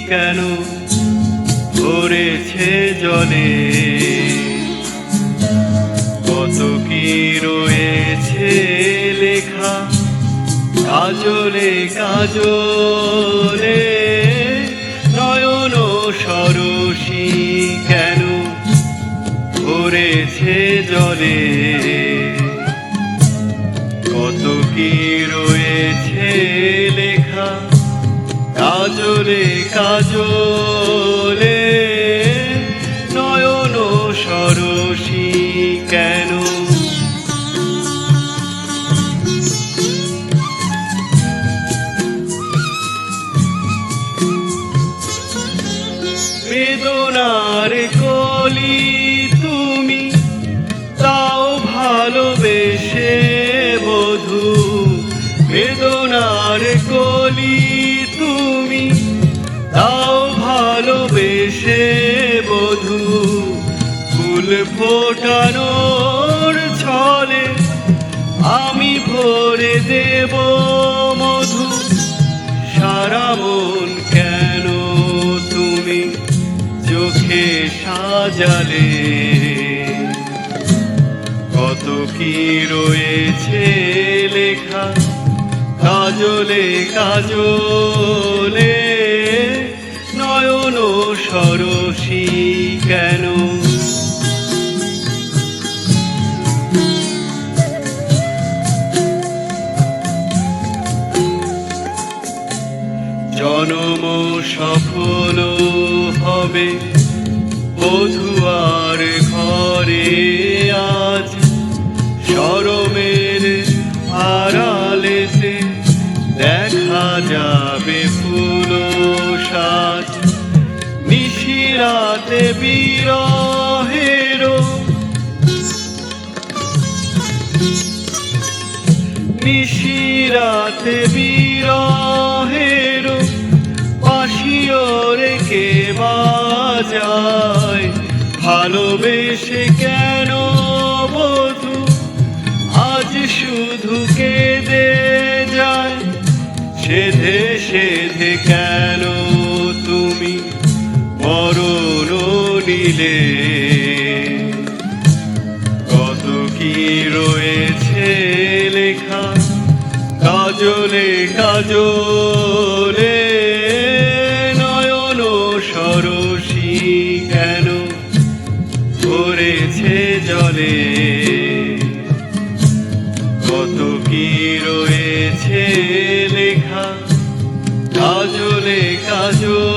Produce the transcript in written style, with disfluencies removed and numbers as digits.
কেন ভরেছে জলে, কত কি রয়েছে লেখা কাজলে কাজলে, নয়ন সরসী কেন ভরেছে জলে, কত কি রয়েছে লেখা কাজলে কাজলে, নয়ন সরসী কেন। বেদনার কলি তুমি তাও ভালোবেসে বধূ, বেদনার কলি তুমি তাও ভালোবেসে বধূ, ফুল ফোটানোর ছলে আমি ভরে দেব মধু, সারা মন কেন তুমি চোখে সাজালে, কত কি রয়েছে লেখা কাজলে কাজলে, নয়ন সরসী কেন। জনম সফল হবে বধুয়ার ঘরে আজ, শরমের আড়ালেতে দেখা যাবে ফুল সাজ, নিশিরাতে বিরহের নিশিরাতে বিরহের বাঁশিও রেখে বাজায়, ভালোবেসে কেন বধূ আজ শুধু কেঁদে যায়, সেধে সেধে কেন তুমি মরণ নিলে, কত কি রয়েছে লেখা কাজলে কাজলে, নয়ন সরসী কেন ভরেছে জলে, কত কি রয়েছে লেখা কাজলে কাজলে।